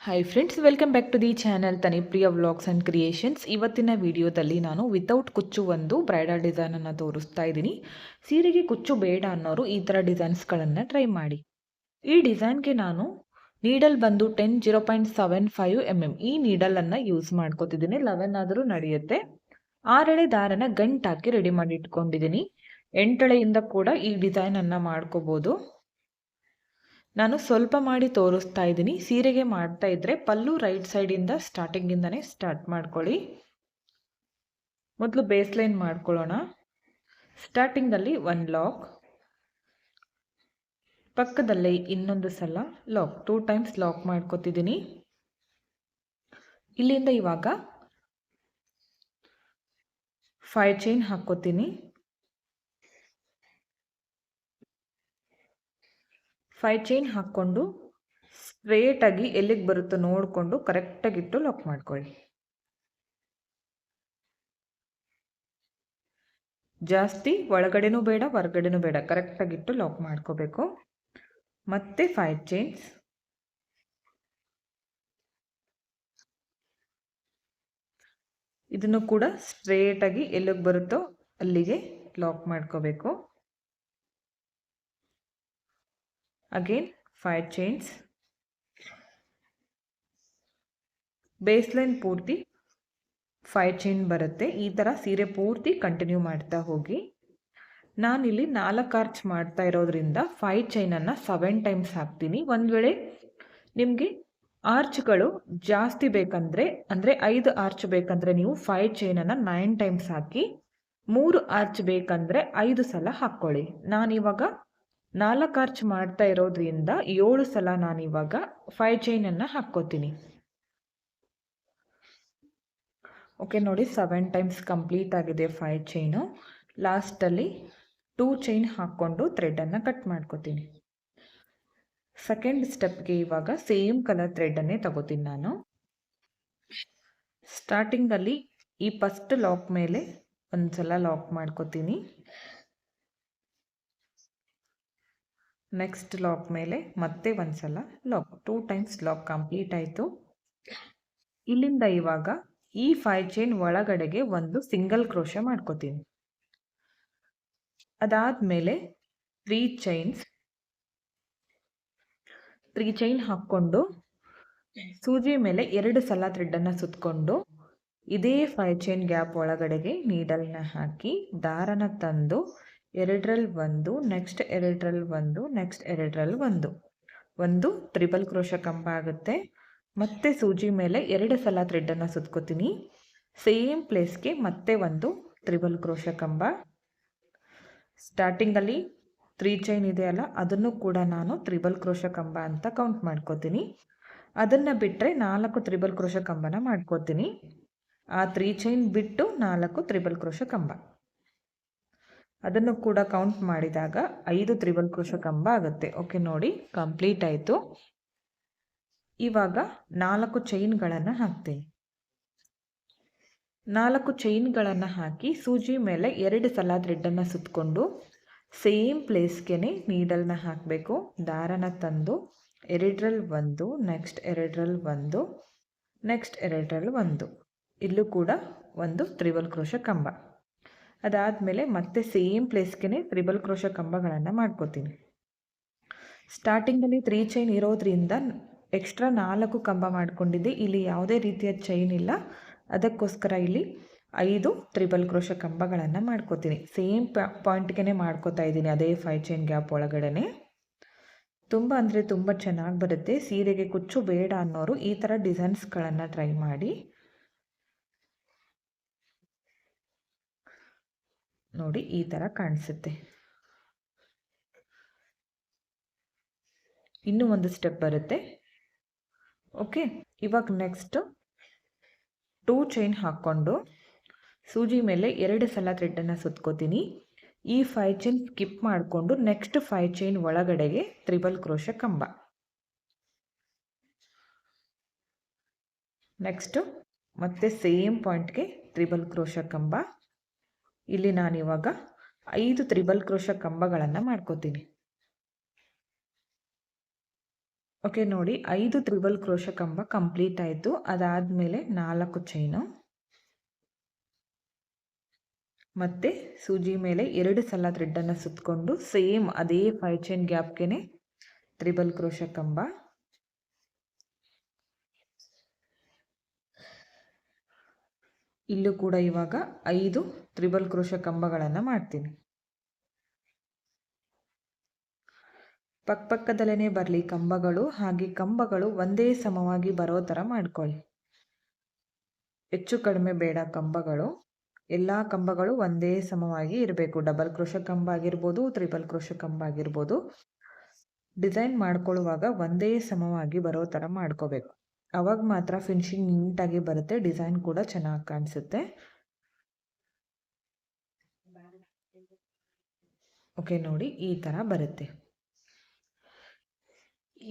Hi friends, welcome back to the channel Tanipriya vlogs and creations. ಇವತ್ತಿನ ವಿಡಿಯೋದಲ್ಲಿ ನಾನು without ಕುಚ್ಚು ಒಂದು ಬ್ರೈಡಲ್ ಡಿಸೈನನ್ನು ತೋರಿಸ್ತಾ ಇದ್ದೀನಿ. ಸೀರೆಗೆ ಕುಚ್ಚು ಬೇಡ ಅನ್ನೋರು ಈ ಥರ ಡಿಸೈನ್ಸ್ಗಳನ್ನು ಟ್ರೈ ಮಾಡಿ. ಈ ಡಿಸೈನ್ಗೆ ನಾನು ನೀಡಲ್ ಬಂದು 0.75 mm ಈ ನೀಡಲನ್ನು ಯೂಸ್ ಮಾಡ್ಕೋತಿದ್ದೀನಿ. 11 ಆದರೂ ನಡೆಯುತ್ತೆ. 6 ಎಳೆ ದಾರನ ಗಂಟಾಕಿ ರೆಡಿ ಮಾಡಿ ಇಟ್ಕೊಂಡಿದ್ದೀನಿ. 8 ಎಳೆಯಿಂದ ಕೂಡ ಈ ಡಿಸೈನನ್ನು ಮಾಡ್ಕೋಬೋದು. ನಾನು ಸ್ವಲ್ಪ ಮಾಡಿ ತೋರಿಸ್ತಾ ಇದ್ದೀನಿ. ಸೀರೆಗೆ ಮಾಡ್ತಾ ಇದ್ರೆ ಪಲ್ಲು ರೈಟ್ ಸೈಡಿಂದ ಸ್ಟಾರ್ಟಿಂಗಿಂದನೇ ಸ್ಟಾರ್ಟ್ ಮಾಡ್ಕೊಳ್ಳಿ. ಮೊದಲು ಬೇಸ್ ಲೈನ್ ಮಾಡ್ಕೊಳ್ಳೋಣ. ಸ್ಟಾರ್ಟಿಂಗಲ್ಲಿ 1 ಲಾಕ್, ಪಕ್ಕದಲ್ಲೇ ಇನ್ನೊಂದು ಸಲ ಲಾಕ್, 2 ಟೈಮ್ಸ್ ಲಾಕ್ ಮಾಡ್ಕೊತಿದ್ದೀನಿ. ಇಲ್ಲಿಂದ ಇವಾಗ 5 ಚೈನ್ ಹಾಕ್ಕೋತೀನಿ. 5 ಚೈನ್ ಹಾಕ್ಕೊಂಡು ಸ್ಟ್ರೇಟಾಗಿ ಎಲ್ಲಿಗೆ ಬರುತ್ತೋ ನೋಡಿಕೊಂಡು ಕರೆಕ್ಟಾಗಿಟ್ಟು ಲಾಕ್ ಮಾಡ್ಕೊಳ್ಳಿ. ಜಾಸ್ತಿ ಒಳಗಡೆನೂ ಬೇಡ ಹೊರಗಡೆನೂ ಬೇಡ, ಕರೆಕ್ಟಾಗಿಟ್ಟು ಲಾಕ್ ಮಾಡ್ಕೋಬೇಕು. ಮತ್ತೆ 5 ಚೈನ್ಸ್, ಇದನ್ನು ಕೂಡ ಸ್ಟ್ರೇಟಾಗಿ ಎಲ್ಲಿಗೆ ಬರುತ್ತೋ ಅಲ್ಲಿಗೆ ಲಾಕ್ ಮಾಡ್ಕೋಬೇಕು. ಅಗೇನ್ 5 ಚೈನ್ಸ್, ಬೇಸ್ ಲೈನ್ ಪೂರ್ತಿ 5 ಚೈನ್ ಬರುತ್ತೆ. ಈ ಥರ ಸೀರೆ ಪೂರ್ತಿ ಕಂಟಿನ್ಯೂ ಮಾಡ್ತಾ ಹೋಗಿ. ನಾನಿಲ್ಲಿ 4 ಆರ್ಚ್ ಮಾಡ್ತಾ ಇರೋದ್ರಿಂದ 5 ಚೈನನ್ನು 7 ಟೈಮ್ಸ್ ಹಾಕ್ತೀನಿ. ಒಂದು ವೇಳೆ ನಿಮಗೆ ಆರ್ಚ್ಗಳು ಜಾಸ್ತಿ ಬೇಕಂದರೆ, ಅಂದರೆ 5 ಆರ್ಚ್ ಬೇಕಂದರೆ ನೀವು 5 ಚೈನನ್ನು 9 ಟೈಮ್ಸ್ ಹಾಕಿ, 3 ಆರ್ಚ್ ಬೇಕಂದರೆ 5 ಸಲ ಹಾಕ್ಕೊಳ್ಳಿ. ನಾನಿವಾಗ 4 ಆರ್ಚ್ ಮಾಡ್ತಾ ಇರೋದ್ರಿಂದ 7 ಸಲ ನಾನಿವಾಗ 5 ಚೈನನ್ನು ಹಾಕ್ಕೋತೀನಿ. ಓಕೆ ನೋಡಿ, 7 ಟೈಮ್ಸ್ ಕಂಪ್ಲೀಟ್ ಆಗಿದೆ 5 ಚೈನು. ಲಾಸ್ಟಲ್ಲಿ 2 ಚೈನ್ ಹಾಕ್ಕೊಂಡು ಥ್ರೆಡನ್ನು ಕಟ್ ಮಾಡ್ಕೋತೀನಿ. ಸೆಕೆಂಡ್ ಸ್ಟೆಪ್ಗೆ ಇವಾಗ ಸೇಮ್ ಕಲರ್ ಥ್ರೆಡನ್ನೇ ತಗೋತೀನಿ ನಾನು. ಸ್ಟಾರ್ಟಿಂಗಲ್ಲಿ ಈ ಫಸ್ಟ್ ಲಾಕ್ ಮೇಲೆ ಒಂದು ಸಲ ಲಾಕ್ ಮಾಡ್ಕೋತೀನಿ. ನೆಕ್ಸ್ಟ್ ಲಾಕ್ ಮೇಲೆ ಮತ್ತೆ ಒಂದು ಸಲ ಲಾಕ್, 2 ಟೈಮ್ಸ್ ಲಾಕ್ ಕಂಪ್ಲೀಟ್ ಆಯಿತು. ಇಲ್ಲಿಂದ ಇವಾಗ ಈ 5 ಚೈನ್ ಒಳಗಡೆಗೆ ಒಂದು ಸಿಂಗಲ್ ಕ್ರೋಶೆ ಮಾಡ್ಕೋತೀನಿ. ಅದಾದಮೇಲೆ 3 ಚೈನ್ ಹಾಕ್ಕೊಂಡು ಸೂಜಿ ಮೇಲೆ 2 ಸಲ ಥ್ರೆಡನ್ನು ಸುತ್ತಕೊಂಡು ಇದೇ 5 ಚೈನ್ ಗ್ಯಾಪ್ ಒಳಗಡೆಗೆ ನೀಡಲ್ನ ಹಾಕಿ ದಾರನ ತಂದು 2ರಲ್ಲಿ 1, ನೆಕ್ಸ್ಟ್ 2ರಲ್ಲಿ 1, ನೆಕ್ಸ್ಟ್ 2ರಲ್ಲಿ 1, ಒಂದು ಟ್ರಿಬಲ್ ಕ್ರೋಶ ಕಂಬ ಆಗುತ್ತೆ. ಮತ್ತೆ ಸೂಜಿ ಮೇಲೆ 2 ಸಲ ಥ್ರೆಡನ್ನು ಸುತ್ಕೋತೀನಿ. ಸೇಮ್ ಪ್ಲೇಸ್ಗೆ ಮತ್ತೆ ಒಂದು ಟ್ರಿಬಲ್ ಕ್ರೋಶ ಕಂಬ. ಸ್ಟಾರ್ಟಿಂಗಲ್ಲಿ 3 ಚೈನ್ ಇದೆಯಲ್ಲ, ಅದನ್ನು ಕೂಡ ನಾನು ಟ್ರಿಬಲ್ ಕ್ರೋಶ ಕಂಬ ಅಂತ ಕೌಂಟ್ ಮಾಡ್ಕೋತೀನಿ. ಅದನ್ನು ಬಿಟ್ಟರೆ 4 ಟ್ರಿಬಲ್ ಕ್ರೋಶ ಕಂಬನ ಮಾಡ್ಕೋತೀನಿ. ಆ 3 ಚೈನ್ ಬಿಟ್ಟು 4 ಟ್ರಿಬಲ್ ಕ್ರೋಶ ಕಂಬ, ಅದನ್ನು ಕೂಡ ಕೌಂಟ್ ಮಾಡಿದಾಗ 5 ಟ್ರಿಬಲ್ ಕ್ರೋಶ ಕಂಬ ಆಗುತ್ತೆ. ಓಕೆ ನೋಡಿ, ಕಂಪ್ಲೀಟ್ ಆಯಿತು. ಇವಾಗ 4 ಚೈನ್ಗಳನ್ನು ಹಾಕ್ತೀನಿ. 4 ಚೈನ್ಗಳನ್ನು ಹಾಕಿ ಸೂಜಿ ಮೇಲೆ 2 ಸಲ ಥ್ರೆಡನ್ನು ಸುತ್ತಕೊಂಡು ಸೇಮ್ ಪ್ಲೇಸ್ಗೆ ನೀಡಲ್ನ ಹಾಕಬೇಕು. ದಾರನ ತಂದು 2ರಲ್ಲಿ 1, ನೆಕ್ಸ್ಟ್ 2ರಲ್ಲಿ 1, ನೆಕ್ಸ್ಟ್ 2ರಲ್ಲಿ 1, ಇಲ್ಲೂ ಕೂಡ ಒಂದು ಟ್ರಿಬಲ್ ಕ್ರೋಶ ಕಂಬ. ಅದಾದಮೇಲೆ ಮತ್ತೆ ಸೇಮ್ ಪ್ಲೇಸ್ಗೆ ಟ್ರಿಬಲ್ ಕ್ರೋಶ ಕಂಬಗಳನ್ನು ಮಾಡ್ಕೋತೀನಿ. ಸ್ಟಾರ್ಟಿಂಗಲ್ಲಿ 3 ಚೈನ್ ಇರೋದ್ರಿಂದ ಎಕ್ಸ್ಟ್ರಾ 4 ಕಂಬ ಮಾಡ್ಕೊಂಡಿದ್ದೆ. ಇಲ್ಲಿ ಯಾವುದೇ ರೀತಿಯ ಚೈನ್ ಇಲ್ಲ, ಅದಕ್ಕೋಸ್ಕರ ಇಲ್ಲಿ 5 ಟ್ರಿಬಲ್ ಕ್ರೋಶ ಕಂಬಗಳನ್ನು ಮಾಡ್ಕೋತೀನಿ. ಸೇಮ್ ಪಾಯಿಂಟ್ಗೆ ಮಾಡ್ಕೋತಾ ಇದ್ದೀನಿ, ಅದೇ 5 ಚೈನ್ ಗ್ಯಾಪ್ ಒಳಗಡೆ. ತುಂಬ ಅಂದರೆ ತುಂಬ ಚೆನ್ನಾಗಿ ಬರುತ್ತೆ. ಸೀರೆಗೆ ಕುಚ್ಚು ಬೇಡ ಅನ್ನೋರು ಈ ಥರ ಡಿಸೈನ್ಸ್ಗಳನ್ನು ಟ್ರೈ ಮಾಡಿ. ನೋಡಿ, ಈ ಥರ ಕಾಣಿಸುತ್ತೆ. ಇನ್ನೂ ಒಂದು ಸ್ಟೆಪ್ ಬರುತ್ತೆ. ಓಕೆ, ಇವಾಗ ನೆಕ್ಸ್ಟ್ 2 ಚೈನ್ ಹಾಕ್ಕೊಂಡು ಸೂಜಿ ಮೇಲೆ 2 ಸಲ ಥ್ರೆಡನ್ನು ಸುತ್ಕೋತೀನಿ. ಈ 5 ಚೈನ್ ಸ್ಕಿಪ್ ಮಾಡಿಕೊಂಡು ನೆಕ್ಸ್ಟ್ 5 ಚೈನ್ ಒಳಗಡೆಗೆ ಟ್ರಿಬಲ್ ಕ್ರೋಶ ಕಂಬ. ನೆಕ್ಸ್ಟು ಮತ್ತೆ ಸೇಮ್ ಪಾಯಿಂಟ್ಗೆ ಟ್ರಿಬಲ್ ಕ್ರೋಶ ಕಂಬ. ಇಲ್ಲಿ ನಾನಿವಾಗ 5 ಟ್ರಿಬಲ್ ಕ್ರೋಶ ಕಂಬಗಳನ್ನು ಮಾಡ್ಕೋತೀನಿ. ಓಕೆ ನೋಡಿ, 5 ತ್ರಿಬಲ್ ಕ್ರೋಶ ಕಂಬ ಕಂಪ್ಲೀಟ್ ಆಯಿತು. ಅದಾದಮೇಲೆ 4 ಚೈನು, ಮತ್ತೆ ಸೂಜಿ ಮೇಲೆ 2 ಸಲ ಥ್ರೆಡ್ಡನ್ನು ಸುತ್ತಕೊಂಡು ಸೇಮ್ ಅದೇ 5 ಚೈನ್ ಗ್ಯಾಪ್ಗೆ ತ್ರಿಬಲ್ ಕ್ರೋಶ ಕಂಬ, ಇಲ್ಲೂ ಕೂಡ ಇವಾಗ 5 ತ್ರಿಬಲ್ ಕ್ರೋಶ ಕಂಬಗಳನ್ನು ಮಾಡ್ತೀನಿ. ಪಕ್ಕದಲ್ಲೇ ಬರಲಿ ಕಂಬಗಳು, ಹಾಗೆ ಕಂಬಗಳು ಒಂದೇ ಸಮವಾಗಿ ಬರೋ ಥರ ಮಾಡ್ಕೊಳ್ಳಿ. ಹೆಚ್ಚು ಕಡಿಮೆ ಬೇಡ ಕಂಬಗಳು, ಎಲ್ಲ ಕಂಬಗಳು ಒಂದೇ ಸಮವಾಗಿ ಇರಬೇಕು. ಡಬಲ್ ಕ್ರೋಶ ಕಂಬ ಆಗಿರ್ಬೋದು, ತ್ರಿಬಲ್ ಕ್ರೋಶ ಕಂಬ ಆಗಿರ್ಬೋದು. ಡಿಸೈನ್ ಮಾಡ್ಕೊಳ್ಳುವಾಗ ಒಂದೇ ಸಮವಾಗಿ ಬರೋ ಥರ ಮಾಡ್ಕೋಬೇಕು. ಅವಾಗ ಮಾತ್ರ ಫಿನಿಶಿಂಗ್ ನೀಟಾಗಿ ಬರುತ್ತೆ, ಡಿಸೈನ್ ಕೂಡ ಚೆನ್ನಾಗಿ ಕಾಣಿಸುತ್ತೆ. ಓಕೆ ನೋಡಿ, ಈ ಥರ ಬರುತ್ತೆ.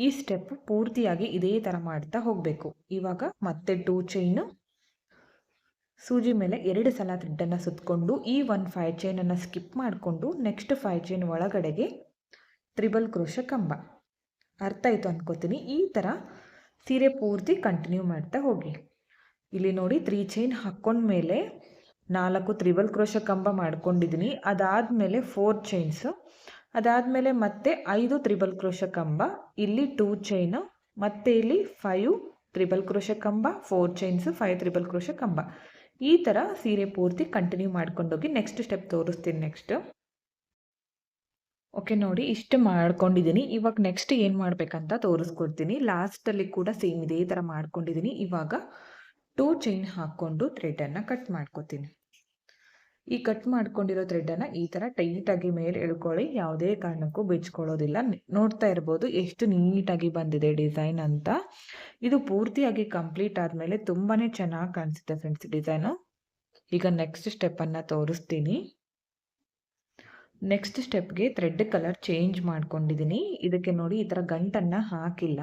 ಈ ಸ್ಟೆಪ್ ಪೂರ್ತಿಯಾಗಿ ಇದೇ ಥರ ಮಾಡ್ತಾ ಹೋಗಬೇಕು. ಇವಾಗ ಮತ್ತೆ 2 ಚೈನು, ಸೂಜಿ ಮೇಲೆ 2 ಸಲ ಥ್ರೆಡ್ಡನ್ನು ಸುತ್ತಕೊಂಡು ಈ 5 ಚೈನನ್ನು ಸ್ಕಿಪ್ ಮಾಡಿಕೊಂಡು ನೆಕ್ಸ್ಟ್ 5 ಚೈನ್ ಒಳಗಡೆಗೆ ತ್ರಿಬಲ್ ಕ್ರೋಶ ಕಂಬ. ಅರ್ಥ ಆಯಿತು ಅನ್ಕೋತೀನಿ. ಈ ಥರ ಸೀರೆ ಪೂರ್ತಿ ಕಂಟಿನ್ಯೂ ಮಾಡ್ತಾ ಹೋಗಿ. ಇಲ್ಲಿ ನೋಡಿ, 3 ಚೈನ್ ಹಾಕ್ಕೊಂಡ್ಮೇಲೆ 4 ತ್ರಿಬಲ್ ಕ್ರೋಶ ಕಂಬ ಮಾಡ್ಕೊಂಡಿದ್ದೀನಿ. ಅದಾದಮೇಲೆ 4 ಚೈನ್ಸು, ಅದಾದಮೇಲೆ ಮತ್ತೆ 5 ತ್ರಿಬಲ್ ಕ್ರೋಶ ಕಂಬ, ಇಲ್ಲಿ 2 ಚೈನು, ಮತ್ತೆ ಇಲ್ಲಿ 5 ತ್ರಿಬಲ್ ಕ್ರೋಶ ಕಂಬ, 4 ಚೈನ್ಸು, 5 ತ್ರಿಬಲ್ ಕ್ರೋಶ ಕಂಬ. ಈ ಥರ ಸೀರೆ ಪೂರ್ತಿ ಕಂಟಿನ್ಯೂ ಮಾಡ್ಕೊಂಡೋಗಿ ನೆಕ್ಸ್ಟ್ ಸ್ಟೆಪ್ ತೋರಿಸ್ತೀನಿ. ನೆಕ್ಸ್ಟ್ ಓಕೆ ನೋಡಿ, ಇಷ್ಟು ಮಾಡ್ಕೊಂಡಿದ್ದೀನಿ. ಇವಾಗ ನೆಕ್ಸ್ಟ್ ಏನು ಮಾಡಬೇಕಂತ ತೋರಿಸ್ಕೊಡ್ತೀನಿ. ಲಾಸ್ಟಲ್ಲಿ ಕೂಡ ಸೇಮ್ ಇದೇ ಥರ ಮಾಡ್ಕೊಂಡಿದ್ದೀನಿ. ಇವಾಗ 2 ಚೈನ್ ಹಾಕ್ಕೊಂಡು ಥ್ರೆಡನ್ನು ಕಟ್ ಮಾಡ್ಕೊತೀನಿ. ಈ ಕಟ್ ಮಾಡ್ಕೊಂಡಿರೋ ಥ್ರೆಡನ್ನು ಈ ಥರ ಟೈಟಾಗಿ ಮೇಲೆ ಎಳ್ಕೊಳ್ಳಿ, ಯಾವುದೇ ಕಾರಣಕ್ಕೂ ಬಿಚ್ಕೊಳ್ಳೋದಿಲ್ಲ. ನೋಡ್ತಾ ಇರ್ಬೋದು ಎಷ್ಟು ನೀಟಾಗಿ ಬಂದಿದೆ ಡಿಸೈನ್ ಅಂತ. ಇದು ಪೂರ್ತಿಯಾಗಿ ಕಂಪ್ಲೀಟ್ ಆದಮೇಲೆ ತುಂಬಾ ಚೆನ್ನಾಗಿ ಕಾಣಿಸುತ್ತೆ ಫ್ರೆಂಡ್ಸ್ ಡಿಸೈನು. ಈಗ ನೆಕ್ಸ್ಟ್ ಸ್ಟೆಪ್ಪನ್ನು ತೋರಿಸ್ತೀನಿ. ನೆಕ್ಸ್ಟ್ ಸ್ಟೆಪ್ಗೆ ಥ್ರೆಡ್ ಕಲರ್ ಚೇಂಜ್ ಮಾಡ್ಕೊಂಡಿದ್ದೀನಿ. ಇದಕ್ಕೆ ನೋಡಿ, ಈ ಥರ ಗಂಟನ್ನು ಹಾಕಿಲ್ಲ.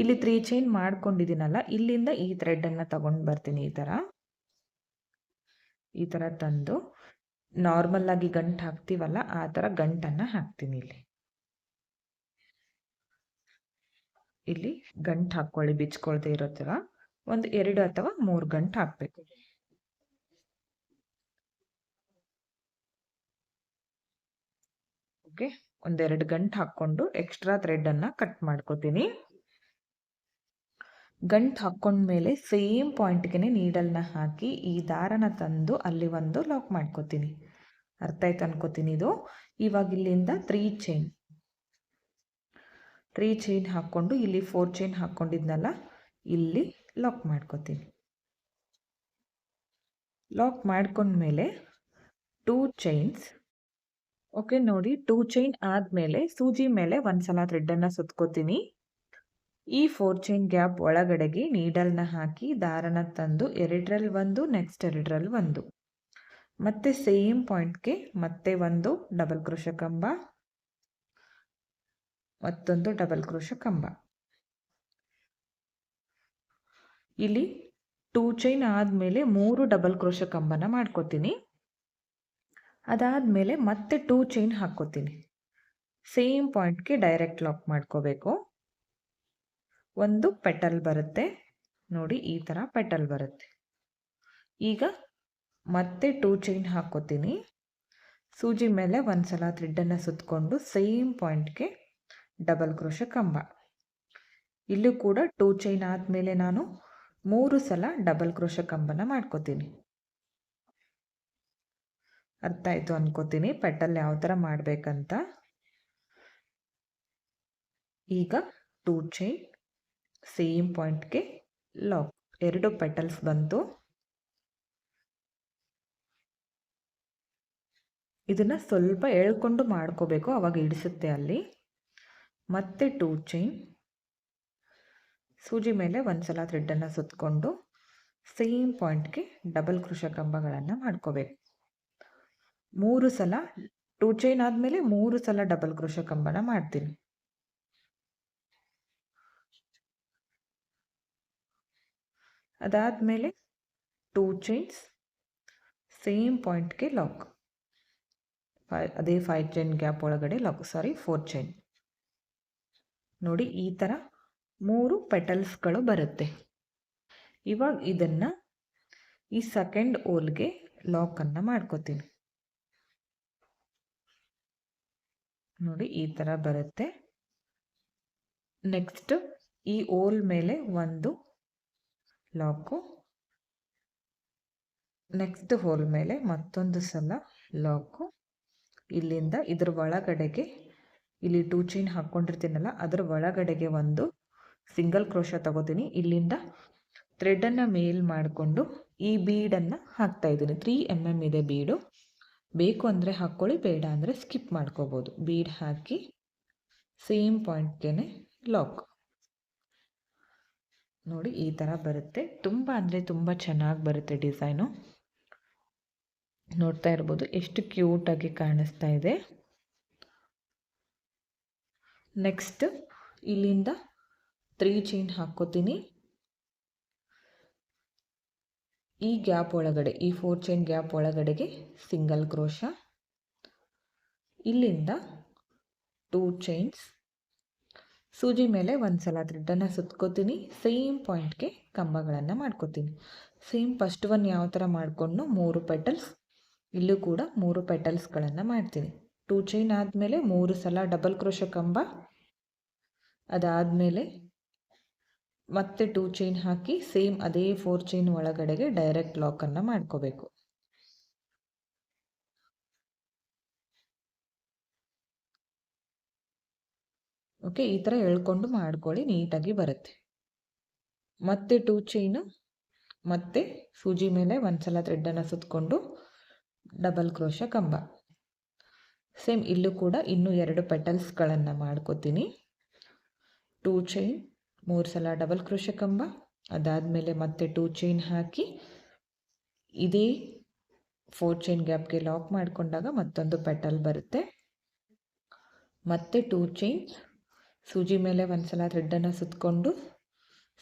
ಇಲ್ಲಿ 3 ಚೈನ್ ಮಾಡ್ಕೊಂಡಿದ್ದೀನಲ್ಲ, ಇಲ್ಲಿಂದ ಈ ಥ್ರೆಡನ್ನು ತಗೊಂಡು ಬರ್ತೀನಿ. ಈ ಥರ ತಂದು ನಾರ್ಮಲ್ ಆಗಿ ಗಂಟು ಹಾಕ್ತೀವಲ್ಲ, ಆ ಥರ ಗಂಟನ್ನು ಹಾಕ್ತೀನಿ. ಇಲ್ಲಿ ಗಂಟು ಹಾಕ್ಕೊಳ್ಳಿ, ಬಿಚ್ಕೊಳ್ದೇ ಇರೋ ಥರ. ಒಂದು 2 ಅಥವಾ 3 ಗಂಟು ಹಾಕಬೇಕು. ಓಕೆ, 1-2 ಗಂಟು ಹಾಕ್ಕೊಂಡು ಎಕ್ಸ್ಟ್ರಾ ಥ್ರೆಡನ್ನು ಕಟ್ ಮಾಡ್ಕೋತೀನಿ. ಗಂಟು ಹಾಕ್ಕೊಂಡ್ಮೇಲೆ ಸೇಮ್ ಪಾಯಿಂಟ್ಗೆ ನೀಡಲ್ನ ಹಾಕಿ ಈ ದಾರನ ತಂದು ಅಲ್ಲಿ ಒಂದು ಲಾಕ್ ಮಾಡ್ಕೋತೀನಿ. ಅರ್ಥ ಆಯ್ತು ಅನ್ಕೋತೀನಿ ಇದು. ಇವಾಗ ಇಲ್ಲಿಂದ 3 ಚೈನ್ ಹಾಕ್ಕೊಂಡು ಇಲ್ಲಿ 4 ಚೈನ್ ಹಾಕ್ಕೊಂಡಿದ್ನಲ್ಲ, ಇಲ್ಲಿ ಲಾಕ್ ಮಾಡ್ಕೋತೀನಿ. ಲಾಕ್ ಮಾಡ್ಕೊಂಡ್ಮೇಲೆ 2 ಚೈನ್ಸ್. ಓಕೆ ನೋಡಿ, 2 ಚೈನ್ ಆದಮೇಲೆ ಸೂಜಿ ಮೇಲೆ 1 ಸಲ ಥ್ರೆಡನ್ನು ಸುತ್ಕೋತೀನಿ. ಈ 4 ಚೈನ್ ಗ್ಯಾಪ್ ಒಳಗಡೆಗೆ ನೀಡಲ್ನ ಹಾಕಿ ದಾರನ ತಂದು 2ರಲ್ಲಿ 1, ನೆಕ್ಸ್ಟ್ 2ರಲ್ಲಿ 1, ಮತ್ತೆ ಸೇಮ್ ಪಾಯಿಂಟ್ಗೆ ಮತ್ತೆ ಒಂದು ಡಬಲ್ ಕ್ರೋಶ ಕಂಬ, ಮತ್ತೊಂದು ಡಬಲ್ ಕ್ರೋಶ ಕಂಬ. ಇಲ್ಲಿ 2 ಚೈನ್ ಆದಮೇಲೆ 3 ಡಬಲ್ ಕ್ರೋಶ ಕಂಬನ ಮಾಡ್ಕೋತೀನಿ. ಅದಾದಮೇಲೆ ಮತ್ತೆ 2 ಚೈನ್ ಹಾಕ್ಕೋತೀನಿ. ಸೇಮ್ ಪಾಯಿಂಟ್ಗೆ ಡೈರೆಕ್ಟ್ ಲಾಕ್ ಮಾಡ್ಕೋಬೇಕು. ಒಂದು ಪೆಟಲ್ ಬರುತ್ತೆ ನೋಡಿ, ಈ ಥರ ಪೆಟಲ್ ಬರುತ್ತೆ. ಈಗ ಮತ್ತೆ 2 ಚೈನ್ ಹಾಕ್ಕೋತೀನಿ. ಸೂಜಿ ಮೇಲೆ 1 ಸಲ ಥ್ರೆಡನ್ನು ಸುತ್ತಕೊಂಡು ಸೇಮ್ ಪಾಯಿಂಟ್ಗೆ ಡಬಲ್ ಕ್ರೋಶ ಕಂಬ. ಇಲ್ಲೂ ಕೂಡ 2 ಚೈನ್ ಆದಮೇಲೆ ನಾನು 3 ಸಲ ಡಬಲ್ ಕ್ರೋಶ ಕಂಬನ ಮಾಡ್ಕೋತೀನಿ. ಅರ್ಥ ಆಯಿತು ಅನ್ಕೋತೀನಿ ಪೆಟಲ್ ಯಾವ ಥರ ಮಾಡಬೇಕಂತ. ಈಗ 2 ಚೈನ್, ಸೇಮ್ ಪಾಯಿಂಟ್ಗೆ ಲಾಕ್. 2 ಪೆಟಲ್ಸ್ ಬಂತು. ಇದನ್ನು ಸ್ವಲ್ಪ ಎಳ್ಕೊಂಡು ಮಾಡ್ಕೋಬೇಕು, ಅವಾಗ ಹಿಡಿಸುತ್ತೆ ಅಲ್ಲಿ. ಮತ್ತೆ 2 ಚೈನ್, ಸೂಜಿ ಮೇಲೆ 1 ಸಲ ಥ್ರೆಡನ್ನು ಸುತ್ತಕೊಂಡು ಸೇಮ್ ಪಾಯಿಂಟ್ಗೆ ಡಬಲ್ ಕ್ರೋಶ ಕಂಬಗಳನ್ನು ಮಾಡ್ಕೋಬೇಕು. 3 ಸಲ 2 ಚೈನ್ ಆದಮೇಲೆ 3 ಸಲ ಡಬಲ್ ಕ್ರೋಶ ಕಂಬನ ಮಾಡ್ತೀನಿ. ಅದಾದಮೇಲೆ 2 ಚೈನ್ಸ್, ಸೇಮ್ ಪಾಯಿಂಟ್ಗೆ ಲಾಕ್. ಅದೇ 5 ಚೈನ್ ಗ್ಯಾಪ್ ಒಳಗಡೆ ಲಾಕ್, 4 ಚೈನ್. ನೋಡಿ ಈ ಥರ 3 ಪೆಟಲ್ಸ್ಗಳು ಬರುತ್ತೆ. ಇವಾಗ ಇದನ್ನು ಈ ಸೆಕೆಂಡ್ ಹೋಲ್ಗೆ ಲಾಕನ್ನು ಮಾಡ್ಕೋತೀನಿ. ನೋಡಿ ಈ ಥರ ಬರುತ್ತೆ. ನೆಕ್ಸ್ಟ್ ಈ ಹೋಲ್ ಮೇಲೆ ಒಂದು ಲಾಕು, ನೆಕ್ಸ್ಟ್ ಹೋಲ್ ಮೇಲೆ ಮತ್ತೊಂದು ಸಲ ಲಾಕು, ಇಲ್ಲಿಂದ ಇದ್ರ ಒಳಗಡೆಗೆ ಇಲ್ಲಿ 2 ಚೈನ್ ಹಾಕ್ಕೊಂಡಿರ್ತೀನಲ್ಲ ಅದರ ಒಳಗಡೆಗೆ ಒಂದು ಸಿಂಗಲ್ ಕ್ರೋಶ ತಗೋತೀನಿ. ಇಲ್ಲಿಂದ ಥ್ರೆಡನ್ನು ಮೇಲ್ ಮಾಡಿಕೊಂಡು ಈ ಬೀಡನ್ನು ಹಾಕ್ತಾ ಇದ್ದೀನಿ. 3 mm ಇದೆ ಬೀಡು. ಬೇಕು ಅಂದರೆ ಹಾಕ್ಕೊಳ್ಳಿ, ಬೇಡ ಅಂದರೆ ಸ್ಕಿಪ್ ಮಾಡ್ಕೋಬೋದು. ಬೀಡ್ ಹಾಕಿ ಸೇಮ್ ಪಾಯಿಂಟ್ಗೆ ಲಾಕ್. ನೋಡಿ ಈ ಥರ ಬರುತ್ತೆ. ತುಂಬ ಅಂದರೆ ತುಂಬ ಚೆನ್ನಾಗಿ ಬರುತ್ತೆ ಡಿಸೈನು. ನೋಡ್ತಾ ಇರ್ಬೋದು ಎಷ್ಟು ಕ್ಯೂಟಾಗಿ ಕಾಣಿಸ್ತಾ ಇದೆ. ನೆಕ್ಸ್ಟ್ ಇಲ್ಲಿಂದ 3 ಚೈನ್ ಹಾಕ್ಕೋತೀನಿ. ಈ ಗ್ಯಾಪ್ ಒಳಗಡೆ, ಈ 4 ಚೈನ್ ಗ್ಯಾಪ್ ಒಳಗಡೆಗೆ ಸಿಂಗಲ್ ಕ್ರೋಶ, ಇಲ್ಲಿಂದ 2 ಚೈನ್ಸ್, ಸೂಜಿ ಮೇಲೆ ಒಂದು ಸಲ ಥ್ರೆಡನ್ನು ಸುತ್ಕೋತೀನಿ. ಸೇಮ್ ಪಾಯಿಂಟ್ಗೆ ಕಂಬಗಳನ್ನು ಮಾಡ್ಕೋತೀನಿ. ಸೇಮ್ ಫಸ್ಟ್ ಒನ್ ಯಾವ ಥರ ಮಾಡಿಕೊಂಡು 3 ಪೆಟಲ್ಸ್, ಇಲ್ಲೂ ಕೂಡ 3 ಪೆಟಲ್ಸ್ಗಳನ್ನು ಮಾಡ್ತೀನಿ. 2 ಚೈನ್ ಆದಮೇಲೆ 3 ಸಲ ಡಬಲ್ ಕ್ರೋಶ ಕಂಬ, ಅದಾದಮೇಲೆ ಮತ್ತೆ 2 ಚೈನ್ ಹಾಕಿ ಸೇಮ್ ಅದೇ 4 ಚೈನ್ ಒಳಗಡೆಗೆ ಡೈರೆಕ್ಟ್ ಲಾಕನ್ನು ಮಾಡ್ಕೋಬೇಕು. ಓಕೆ, ಈ ಥರ ಎಳ್ಕೊಂಡು ಮಾಡ್ಕೊಳ್ಳಿ, ನೀಟಾಗಿ ಬರುತ್ತೆ. ಮತ್ತೆ 2 ಚೈನು, ಮತ್ತೆ ಸೂಜಿ ಮೇಲೆ ಒಂದು ಸಲ ಥ್ರೆಡನ್ನು ಸುತ್ತಕೊಂಡು ಡಬಲ್ ಕ್ರೋಶ ಕಂಬ. ಸೇಮ್ ಇಲ್ಲೂ ಕೂಡ ಇನ್ನೂ 2 ಪೆಟಲ್ಸ್ಗಳನ್ನು ಮಾಡ್ಕೋತೀನಿ. 2 ಚೈನ್, 3 ಸಲ ಡಬಲ್ ಕ್ರೋಶ ಕಂಬ, ಅದಾದಮೇಲೆ ಮತ್ತೆ 2 ಚೈನ್ ಹಾಕಿ ಇದೇ 4 ಚೈನ್ ಗ್ಯಾಪ್ಗೆ ಲಾಕ್ ಮಾಡಿಕೊಂಡಾಗ ಮತ್ತೊಂದು ಪೆಟಲ್ ಬರುತ್ತೆ. ಮತ್ತೆ 2 ಚೈನ್, ಸೂಜಿ ಮೇಲೆ ಒಂದು ಸಲ ಥ್ರೆಡನ್ನು ಸುತ್ತಕೊಂಡು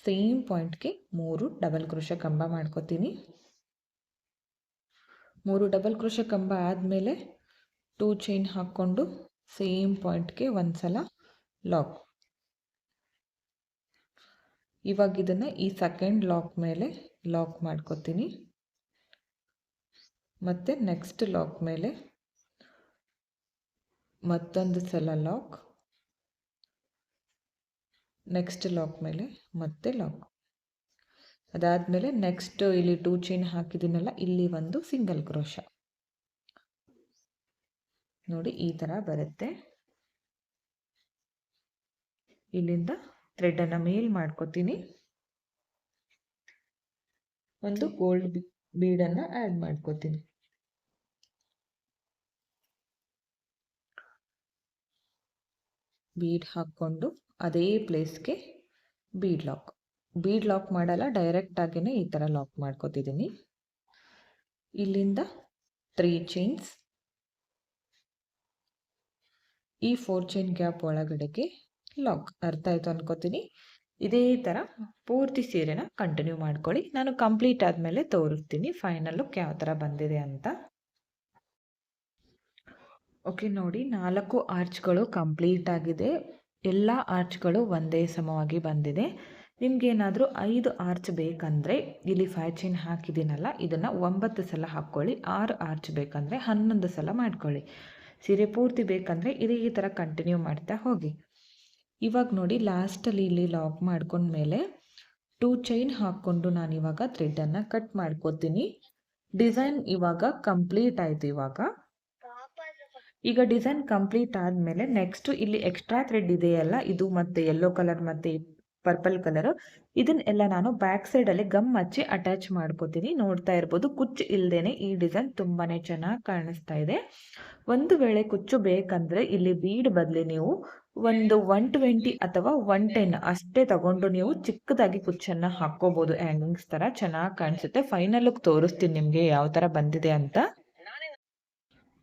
ಸೇಮ್ ಪಾಯಿಂಟ್ಗೆ 3 ಡಬಲ್ ಕ್ರೋಶ ಕಂಬ ಮಾಡ್ಕೋತೀನಿ. 3 ಡಬಲ್ ಕ್ರೋಶ ಕಂಬ ಆದಮೇಲೆ 2 ಚೈನ್ ಹಾಕ್ಕೊಂಡು ಸೇಮ್ ಪಾಯಿಂಟ್ಗೆ ಒಂದು ಸಲ ಲಾಕ್. ಇವಾಗ ಇದನ್ನು ಈ ಸೆಕೆಂಡ್ ಲಾಕ್ ಮೇಲೆ ಲಾಕ್ ಮಾಡ್ಕೋತೀನಿ. ಮತ್ತು ನೆಕ್ಸ್ಟ್ ಲಾಕ್ ಮೇಲೆ ಮತ್ತೊಂದು ಸಲ ಲಾಕ್, ನೆಕ್ಸ್ಟ್ ಲಾಕ್ ಮೇಲೆ ಮತ್ತೆ ಲಾಕ್. ಅದಾದಮೇಲೆ ನೆಕ್ಸ್ಟ್ ಇಲ್ಲಿ 2 ಚೈನ್ ಹಾಕಿದ್ದೀನಲ್ಲ, ಇಲ್ಲಿ ಒಂದು ಸಿಂಗಲ್ ಕ್ರೋಶ. ನೋಡಿ ಈ ಥರ ಬರುತ್ತೆ. ಇಲ್ಲಿಂದ ಥ್ರೆಡನ್ನು ಮೇಲ್ ಮಾಡ್ಕೋತೀನಿ. ಒಂದು ಗೋಲ್ಡ್ ಬೀಡನ್ನು ಆ್ಯಡ್ ಮಾಡ್ಕೋತೀನಿ. ಬೀಡ್ ಹಾಕ್ಕೊಂಡು ಅದೇ ಪ್ಲೇಸ್ಗೆ ಬೀಡ್ ಲಾಕ್ ಮಾಡಲ್ಲ, ಡೈರೆಕ್ಟಾಗಿಯೇ ಈ ಥರ ಲಾಕ್ ಮಾಡ್ಕೋತಿದ್ದೀನಿ. ಇಲ್ಲಿಂದ 3 ಚೈನ್ಸ್, ಈ 4 ಚೈನ್ ಗ್ಯಾಪ್ ಒಳಗಡೆಗೆ ಲಾಕ್. ಅರ್ಥ ಆಯಿತು ಅನ್ಕೋತೀನಿ. ಇದೇ ಥರ ಪೂರ್ತಿ ಸೀರೆನ ಕಂಟಿನ್ಯೂ ಮಾಡ್ಕೊಳ್ಳಿ. ನಾನು ಕಂಪ್ಲೀಟ್ ಆದಮೇಲೆ ತೋರಿಸ್ತೀನಿ ಫೈನಲ್ ಲುಕ್ ಯಾವ ಥರ ಬಂದಿದೆ ಅಂತ. ಓಕೆ, ನೋಡಿ 4 ಆರ್ಚ್ಗಳು ಕಂಪ್ಲೀಟ್ ಆಗಿದೆ. ಎಲ್ಲ ಆರ್ಚ್ಗಳು ಒಂದೇ ಸಮವಾಗಿ ಬಂದಿದೆ. ನಿಮಗೇನಾದರೂ 5 ಆರ್ಚ್ ಬೇಕಂದರೆ ಇಲ್ಲಿ 5 ಚೈನ್ ಹಾಕಿದ್ದೀನಲ್ಲ, ಇದನ್ನು 9 ಸಲ ಹಾಕ್ಕೊಳ್ಳಿ. 6 ಆರ್ಚ್ ಬೇಕಂದರೆ 11 ಸಲ ಮಾಡ್ಕೊಳ್ಳಿ. ಸೀರೆ ಪೂರ್ತಿ ಬೇಕಂದರೆ ಇದೇ ಈ ಥರ ಕಂಟಿನ್ಯೂ ಮಾಡ್ತಾ ಹೋಗಿ. ಇವಾಗ ನೋಡಿ ಲಾಸ್ಟಲ್ಲಿ ಇಲ್ಲಿ ಲಾಕ್ ಮಾಡ್ಕೊಂಡ್ಮೇಲೆ 2 ಚೈನ್ ಹಾಕ್ಕೊಂಡು ನಾನಿವಾಗ ಥ್ರೆಡನ್ನು ಕಟ್ ಮಾಡ್ಕೋತೀನಿ. ಡಿಸೈನ್ ಇವಾಗ ಕಂಪ್ಲೀಟ್ ಆಯಿತು. ಈಗ ಡಿಸೈನ್ ಕಂಪ್ಲೀಟ್ ಆದಮೇಲೆ ನೆಕ್ಸ್ಟು ಇಲ್ಲಿ ಎಕ್ಸ್ಟ್ರಾ ಥ್ರೆಡ್ ಇದೆಯಲ್ಲ, ಇದು ಮತ್ತು ಯೆಲ್ಲೋ ಕಲರ್ ಮತ್ತು ಪರ್ಪಲ್ ಕಲರು, ಇದನ್ನೆಲ್ಲ ನಾನು ಬ್ಯಾಕ್ ಸೈಡಲ್ಲಿ ಗಮ್ ಹಚ್ಚಿ ಅಟ್ಯಾಚ್ ಮಾಡ್ಕೋತೀನಿ. ನೋಡ್ತಾ ಇರ್ಬೋದು, ಕುಚ್ಚು ಇಲ್ಲದೇ ಈ ಡಿಸೈನ್ ತುಂಬಾ ಚೆನ್ನಾಗಿ ಕಾಣಿಸ್ತಾ ಇದೆ. ಒಂದು ವೇಳೆ ಕುಚ್ಚು ಬೇಕಂದರೆ ಇಲ್ಲಿ ಬೀಡ್ ಬದಲಿ ನೀವು ಒಂದು 120 ಅಥವಾ 110 ಅಷ್ಟೇ ತಗೊಂಡು ನೀವು ಚಿಕ್ಕದಾಗಿ ಕುಚ್ಚನ್ನು ಹಾಕ್ಕೋಬೋದು. ಹ್ಯಾಂಗಿಂಗ್ಸ್ ಥರ ಚೆನ್ನಾಗಿ ಕಾಣಿಸುತ್ತೆ. ಫೈನಲ್ ಲುಕ್ ತೋರಿಸ್ತೀನಿ ನಿಮಗೆ ಯಾವ ಥರ ಬಂದಿದೆ ಅಂತ.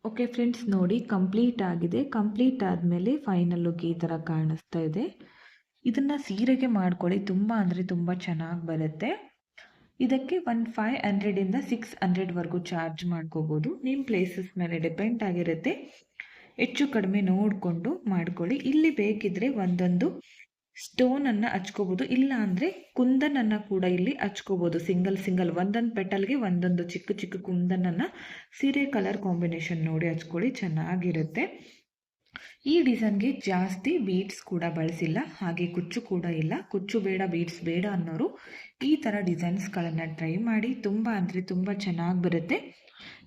ಓಕೆ ಫ್ರೆಂಡ್ಸ್, ನೋಡಿ ಕಂಪ್ಲೀಟ್ ಆಗಿದೆ. ಕಂಪ್ಲೀಟ್ ಆದಮೇಲೆ ಫೈನಲ್ ಲುಕ್ ಈ ಥರ ಕಾಣಿಸ್ತಾ ಇದೆ. ಇದನ್ನು ಸೀರೆಗೆ ಮಾಡ್ಕೊಳ್ಳಿ, ತುಂಬ ಅಂದರೆ ತುಂಬ ಚೆನ್ನಾಗಿ ಬರುತ್ತೆ. ಇದಕ್ಕೆ 500 600ವರೆಗೂ ಚಾರ್ಜ್ ಮಾಡ್ಕೋಬೋದು. ನಿಮ್ಮ ಪ್ಲೇಸಸ್ ಮೇಲೆ ಡಿಪೆಂಡ್ ಆಗಿರುತ್ತೆ. ಹೆಚ್ಚು ಕಡಿಮೆ ನೋಡಿಕೊಂಡು ಮಾಡ್ಕೊಳ್ಳಿ. ಇಲ್ಲಿ ಬೇಕಿದ್ದರೆ ಒಂದೊಂದು ಸ್ಟೋನನ್ನು ಹಚ್ಕೋಬೋದು, ಇಲ್ಲ ಅಂದರೆ ಕುಂದನನ್ನು ಕೂಡ ಇಲ್ಲಿ ಹಚ್ಕೋಬೋದು. ಸಿಂಗಲ್ ಒಂದೊಂದು ಪೆಟಲ್ಗೆ ಒಂದೊಂದು ಚಿಕ್ಕ ಚಿಕ್ಕ ಕುಂದನನ್ನು ಸೀರೆ ಕಲರ್ ಕಾಂಬಿನೇಷನ್ ನೋಡಿ ಹಚ್ಕೊಳ್ಳಿ, ಚೆನ್ನಾಗಿರುತ್ತೆ. ಈ ಡಿಸೈನ್ಗೆ ಜಾಸ್ತಿ ಬೀಡ್ಸ್ ಕೂಡ ಬಳಸಿಲ್ಲ, ಹಾಗೆ ಕುಚ್ಚು ಕೂಡ ಇಲ್ಲ. ಕುಚ್ಚು ಬೇಡ ಬೀಡ್ಸ್ ಬೇಡ ಅನ್ನೋರು ಈ ಥರ ಡಿಸೈನ್ಸ್ಗಳನ್ನು ಟ್ರೈ ಮಾಡಿ. ತುಂಬ ಅಂದರೆ ತುಂಬ ಚೆನ್ನಾಗಿ ಬರುತ್ತೆ.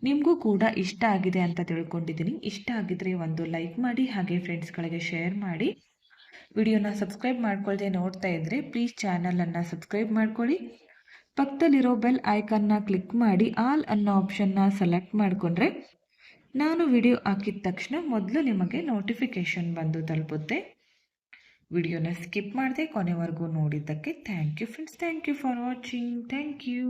ನಿಮಗೂ ಕೂಡ ಇಷ್ಟ ಆಗಿದೆ ಅಂತ ತಿಳ್ಕೊಂಡಿದ್ದೀನಿ. ಇಷ್ಟ ಆಗಿದ್ರೆ ಒಂದು ಲೈಕ್ ಮಾಡಿ, ಹಾಗೆ ಫ್ರೆಂಡ್ಸ್ಗಳಿಗೆ ಶೇರ್ ಮಾಡಿ. ವಿಡಿಯೋನ ಸಬ್ಸ್ಕ್ರೈಬ್ ಮಾಡ್ಕೊಳ್ಳದೆ ನೋಡ್ತಾ ಇದ್ದರೆ ಪ್ಲೀಸ್ ಚಾನಲನ್ನು ಸಬ್ಸ್ಕ್ರೈಬ್ ಮಾಡ್ಕೊಳ್ಳಿ. ಪಕ್ಕದಲ್ಲಿರೋ ಬೆಲ್ ಐಕನ್ನ ಕ್ಲಿಕ್ ಮಾಡಿ ಆಲ್ ಅನ್ನೋ ಆಪ್ಷನ್ನ ಸೆಲೆಕ್ಟ್ ಮಾಡಿಕೊಂಡ್ರೆ ನಾನು ವಿಡಿಯೋ ಹಾಕಿದ ತಕ್ಷಣ ಮೊದಲು ನಿಮಗೆ ನೋಟಿಫಿಕೇಷನ್ ಬಂದು ತಲುಪುತ್ತೆ. ವಿಡಿಯೋನ ಸ್ಕಿಪ್ ಮಾಡದೆ ಕೊನೆವರೆಗೂ ನೋಡಿದ್ದಕ್ಕೆ thank you friends. Thank you for watching. Thank you.